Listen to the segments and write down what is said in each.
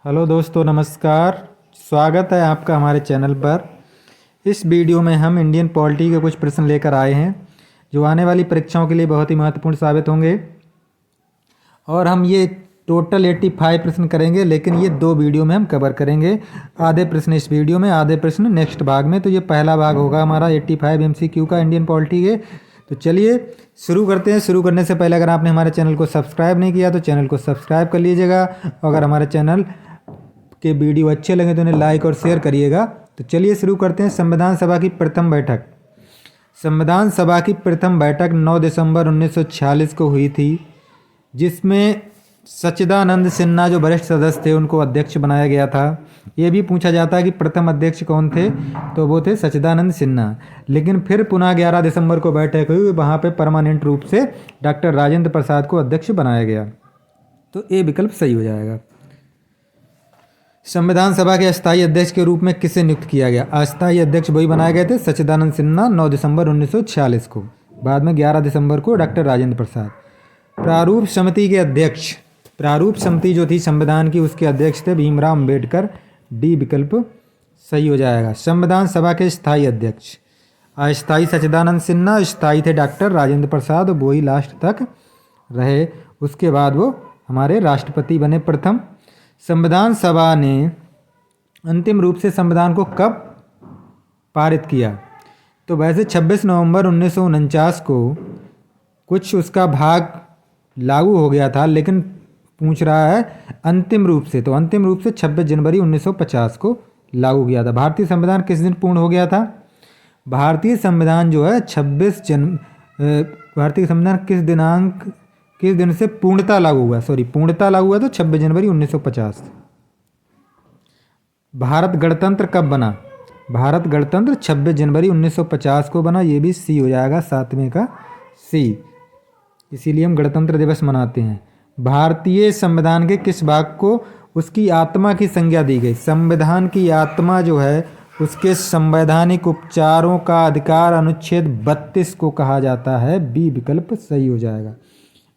Hello दोस्तों, नमस्कार। स्वागत है आपका हमारे चैनल पर। इस वीडियो में हम इंडियन पॉलिटी के कुछ प्रश्न लेकर आए हैं जो आने वाली परीक्षाओं के लिए बहुत ही महत्वपूर्ण साबित होंगे। और हम ये टोटल 85 प्रश्न करेंगे, लेकिन ये 2 वीडियो में हम कवर करेंगे। आधे प्रश्न इस वीडियो में, आधे प्रश्न नेक्स्ट भाग में। तो ये पहला भाग होगा हमारा 85 MCQ का इंडियन पॉलिटी के। तो चलिए शुरू करते हैं। शुरू करने से पहले अगर आपने हमारे चैनल को सब्सक्राइब नहीं किया तो चैनल को सब्सक्राइब कर लीजिएगा। अगर हमारे चैनल के वीडियो अच्छे लगे तो उन्हें लाइक और शेयर करिएगा। तो चलिए शुरू करते हैं। संविधान सभा की प्रथम बैठक। संविधान सभा की प्रथम बैठक 9 दिसंबर 1946 को हुई थी, जिसमें सच्चिदानंद सिन्हा जो वरिष्ठ सदस्य थे उनको अध्यक्ष बनाया गया था। ये भी पूछा जाता है कि प्रथम अध्यक्ष कौन थे, तो वो थे सच्चिदानंद सिन्हा। लेकिन फिर पुनः 11 दिसंबर को बैठक हुई, वहाँ पे परमानेंट रूप से डॉक्टर राजेंद्र प्रसाद को अध्यक्ष बनाया गया। तो ए विकल्प सही हो जाएगा। संविधान सभा के अस्थायी अध्यक्ष के रूप में किसे नियुक्त किया गया? अस्थायी अध्यक्ष वही बनाए गए थे सच्चिदानंद सिन्हा 9 दिसंबर 1946 को। बाद में 11 दिसंबर को डॉक्टर राजेंद्र प्रसाद। प्रारूप समिति के अध्यक्ष, प्रारूप समिति जो थी संविधान की, उसके अध्यक्ष थे भीमराव अम्बेडकर। डी विकल्प सही हो जाएगा। संविधान सभा के स्थायी अध्यक्ष, अस्थायी सच्चिदानंद सिन्हा, स्थायी थे डॉक्टर राजेंद्र प्रसाद, वो ही लास्ट तक रहे। उसके बाद वो हमारे राष्ट्रपति बने प्रथम। संविधान सभा ने अंतिम रूप से संविधान को कब पारित किया? तो वैसे 26 नवंबर 1949 को कुछ उसका भाग लागू हो गया था, लेकिन पूछ रहा है अंतिम रूप से, तो अंतिम रूप से 26 जनवरी 1950 को लागू किया था। भारतीय संविधान किस दिन पूर्ण हो गया था? भारतीय संविधान जो है भारतीय संविधान किस दिन से पूर्णता लागू हुआ? पूर्णता लागू हुआ तो 26 जनवरी 1950। भारत गणतंत्र कब बना? भारत गणतंत्र 26 जनवरी 1950 को बना। ये भी सी हो जाएगा, 7वें का सी। इसीलिए हम गणतंत्र दिवस मनाते हैं। भारतीय संविधान के किस भाग को उसकी आत्मा की संज्ञा दी गई? संविधान की आत्मा जो है उसके संवैधानिक उपचारों का अधिकार अनुच्छेद 32 को कहा जाता है। बी विकल्प सही हो जाएगा।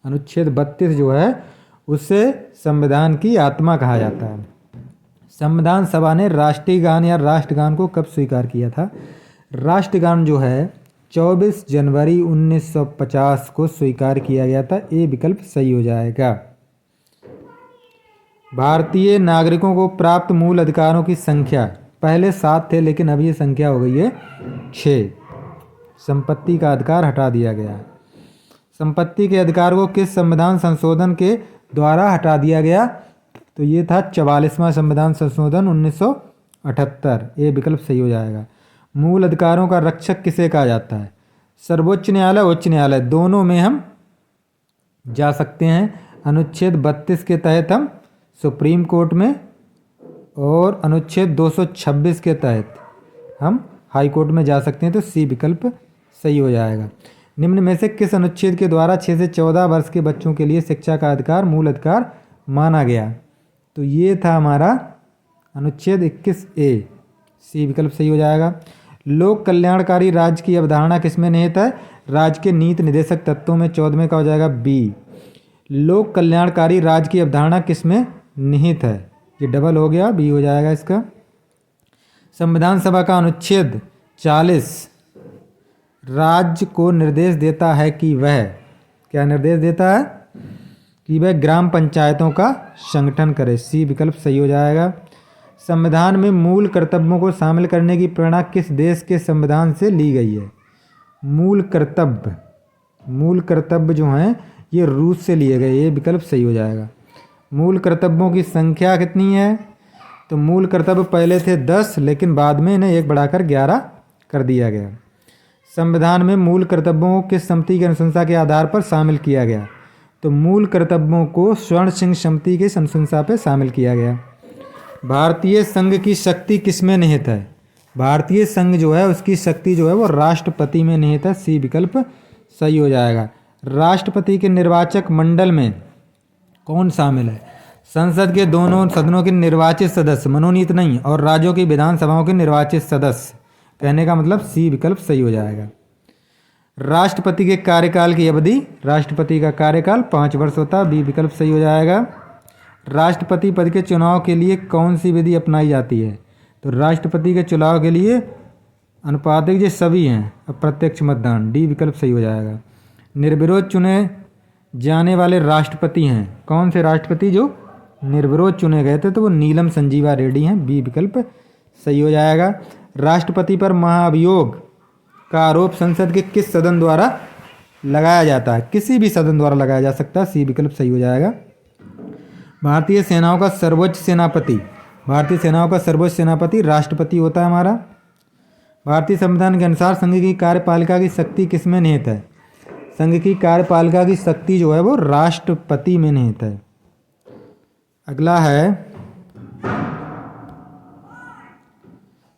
अनुच्छेद 32 जो है उसे संविधान की आत्मा कहा जाता है। संविधान सभा ने राष्ट्रीय गान या राष्ट्रगान को कब स्वीकार किया था? राष्ट्रगान जो है 24 जनवरी 1950 को स्वीकार किया गया था। ए विकल्प सही हो जाएगा। भारतीय नागरिकों को प्राप्त मूल अधिकारों की संख्या, पहले 7 थे लेकिन अब ये संख्या हो गई है 6। संपत्ति का अधिकार हटा दिया गया। संपत्ति के अधिकार को किस संविधान संशोधन के द्वारा हटा दिया गया? तो ये था 44वां संविधान संशोधन 1978। ए विकल्प सही हो जाएगा। मूल अधिकारों का रक्षक किसे कहा जाता है? सर्वोच्च न्यायालय, उच्च न्यायालय, दोनों में हम जा सकते हैं। अनुच्छेद 32 के तहत हम सुप्रीम कोर्ट में, और अनुच्छेद 226 के तहत हम हाई कोर्ट में जा सकते हैं। तो सी विकल्प सही हो जाएगा। निम्न में से किस अनुच्छेद के द्वारा 6 से 14 वर्ष के बच्चों के लिए शिक्षा का अधिकार मूल अधिकार माना गया? तो ये था हमारा अनुच्छेद 21A। सी विकल्प सही हो जाएगा। लोक कल्याणकारी राज्य की अवधारणा किसमें निहित है? राज्य के नीति निर्देशक तत्वों में 14वें का हो जाएगा बी। लोक कल्याणकारी राज्य की अवधारणा किसमें निहित है? ये डबल हो गया, बी हो जाएगा इसका। संविधान सभा का अनुच्छेद 40 राज्य को निर्देश देता है कि वह, क्या निर्देश देता है? कि वह ग्राम पंचायतों का संगठन करे। सी विकल्प सही हो जाएगा। संविधान में मूल कर्तव्यों को शामिल करने की प्रेरणा किस देश के संविधान से ली गई है? मूल कर्तव्य जो हैं ये रूस से लिए गए। ये विकल्प सही हो जाएगा। मूल कर्तव्यों की संख्या कितनी है? तो मूल कर्तव्य पहले थे 10, लेकिन बाद में इन्हें 1 बढ़ाकर 11 कर दिया गया। संविधान में मूल कर्तव्यों को किस समिति की अनुशंसा के आधार पर शामिल किया गया? तो मूल कर्तव्यों को स्वर्ण सिंह समिति की अनुशंसा पर शामिल किया गया। भारतीय संघ की शक्ति किसमें निहित है? भारतीय संघ जो है उसकी शक्ति जो है वो राष्ट्रपति में निहित है। सी विकल्प सही हो जाएगा। राष्ट्रपति के निर्वाचक मंडल में कौन शामिल है? संसद के दोनों सदनों के निर्वाचित सदस्य, मनोनीत नहीं, और राज्यों की विधानसभाओं के निर्वाचित सदस्य। कहने का मतलब सी विकल्प सही हो जाएगा। राष्ट्रपति के कार्यकाल की अवधि, राष्ट्रपति का कार्यकाल 5 वर्ष होता है। बी विकल्प सही हो जाएगा। राष्ट्रपति पद के चुनाव के लिए कौन सी विधि अपनाई जाती है? तो राष्ट्रपति के चुनाव के लिए अनुपातिक जो सभी हैं अप्रत्यक्ष मतदान, डी विकल्प सही हो जाएगा। निर्विरोध चुने जाने वाले राष्ट्रपति हैं, कौन से राष्ट्रपति जो निर्विरोध चुने गए थे? तो वो नीलम संजीवा रेड्डी हैं, बी विकल्प सही हो जाएगा। राष्ट्रपति पर महाभियोग का आरोप संसद के किस सदन द्वारा लगाया जाता है? किसी भी सदन द्वारा लगाया जा सकता है, सी विकल्प सही हो जाएगा। भारतीय सेनाओं का सर्वोच्च सेनापति, भारतीय सेनाओं का सर्वोच्च सेनापति राष्ट्रपति होता है हमारा। भारतीय संविधान के अनुसार संघ की कार्यपालिका की शक्ति किसमें निहित है? संघ की कार्यपालिका की शक्ति जो है वो राष्ट्रपति में निहित है। अगला है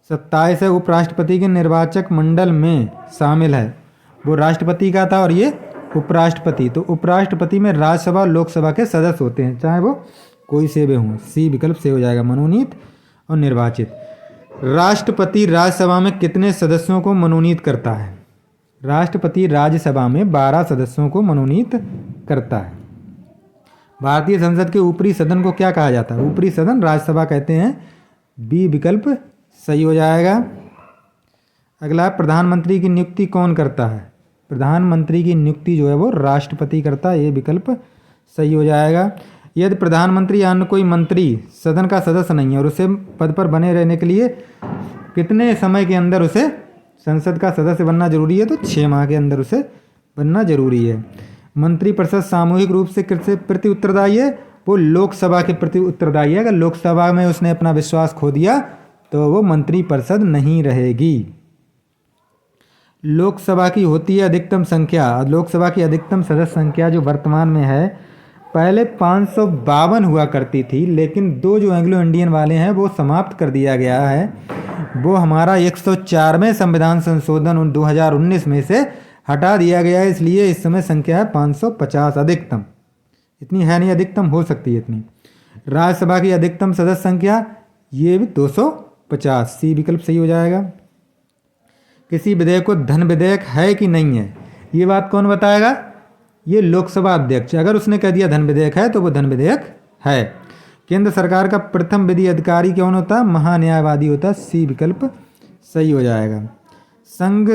27 है, उपराष्ट्रपति के निर्वाचक मंडल में शामिल है, वो राष्ट्रपति का था और ये उपराष्ट्रपति। तो उपराष्ट्रपति में राज्यसभा लोकसभा के सदस्य होते हैं, चाहे वो कोई से भी हों, सी विकल्प से हो जाएगा, मनोनीत और निर्वाचित। राष्ट्रपति राज्यसभा में कितने सदस्यों को मनोनीत करता है? राष्ट्रपति राज्यसभा में 12 सदस्यों को मनोनीत करता है। भारतीय संसद के ऊपरी सदन को क्या कहा जाता है? ऊपरी सदन राज्यसभा कहते हैं, बी विकल्प सही हो जाएगा। अगला है प्रधानमंत्री की नियुक्ति कौन करता है? प्रधानमंत्री की नियुक्ति जो है वो राष्ट्रपति करता है, ये विकल्प सही हो जाएगा। यदि प्रधानमंत्री या अन्य कोई मंत्री सदन का सदस्य नहीं है और उसे पद पर बने रहने के लिए कितने समय के अंदर उसे संसद का सदस्य बनना जरूरी है? तो 6 माह के अंदर उसे बनना जरूरी है। मंत्रिपरिषद सामूहिक रूप से किससे प्रति उत्तरदायी है? वो लोकसभा के प्रति उत्तरदायी है। अगर लोकसभा में उसने अपना विश्वास खो दिया तो वो मंत्रिपरिषद नहीं रहेगी। लोकसभा की होती है अधिकतम संख्या, लोकसभा की अधिकतम सदस्य संख्या जो वर्तमान में है, पहले 552 हुआ करती थी, लेकिन 2 जो एंग्लो इंडियन वाले हैं वो समाप्त कर दिया गया है। वो हमारा 104वें संविधान संशोधन 2019 में से हटा दिया गया है, इसलिए इस समय संख्या है 550 अधिकतम। इतनी है नहीं, अधिकतम हो सकती है इतनी। राज्यसभा की अधिकतम सदस्य संख्या ये भी 250, सी विकल्प सही हो जाएगा। किसी विधेयक को धन विधेयक है कि नहीं है, ये बात कौन बताएगा? ये लोकसभा अध्यक्ष। अगर उसने कह दिया धन विधेयक है तो वो धन विधेयक है। केंद्र सरकार का प्रथम विधि अधिकारी कौन होता है? महान्यायवादी होता है, सी विकल्प सही हो जाएगा। संघ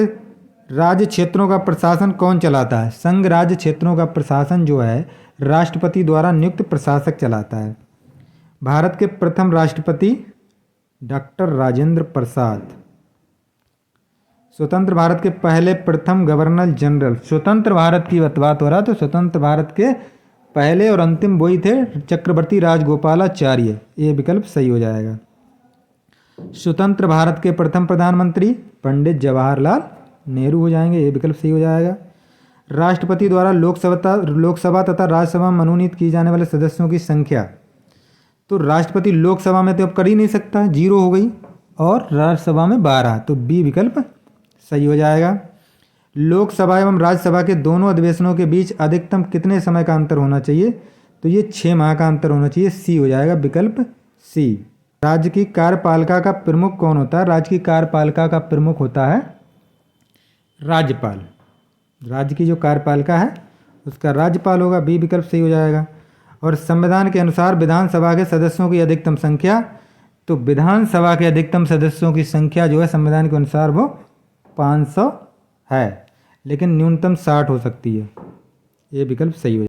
राज्य क्षेत्रों का प्रशासन कौन चलाता है? संघ राज्य क्षेत्रों का प्रशासन जो है राष्ट्रपति द्वारा नियुक्त प्रशासक चलाता है। भारत के प्रथम राष्ट्रपति डॉक्टर राजेंद्र प्रसाद। स्वतंत्र भारत के पहले प्रथम गवर्नर जनरल, स्वतंत्र भारत की बात हो रहा, तो स्वतंत्र भारत के पहले और अंतिम वही थे चक्रवर्ती राजगोपालाचार्य, ये विकल्प सही हो जाएगा। स्वतंत्र भारत के प्रथम प्रधानमंत्री पंडित जवाहरलाल नेहरू हो जाएंगे, ये विकल्प सही हो जाएगा। राष्ट्रपति द्वारा लोकसभा तथा राज्यसभा में मनोनीत किए जाने वाले सदस्यों की संख्या, तो राष्ट्रपति लोकसभा में तो अब कर ही नहीं सकता, 0 हो गई, और राज्यसभा में 12, तो बी विकल्प सही हो जाएगा। लोकसभा एवं राज्यसभा के दोनों अधिवेशनों के बीच अधिकतम कितने समय का अंतर होना चाहिए? तो ये 6 माह का अंतर होना चाहिए, सी हो जाएगा, विकल्प सी। राज्य की कार्यपालिका का प्रमुख कौन होता है? राज्य की कार्यपालिका का प्रमुख होता है राज्यपाल। राज्य की जो कार्यपालिका है उसका राज्यपाल होगा, बी विकल्प सही हो जाएगा। और संविधान के अनुसार विधानसभा के सदस्यों की अधिकतम संख्या, तो विधानसभा के अधिकतम सदस्यों की संख्या जो है संविधान के अनुसार वो 500 है, लेकिन न्यूनतम 60 हो सकती है, ये विकल्प सही हो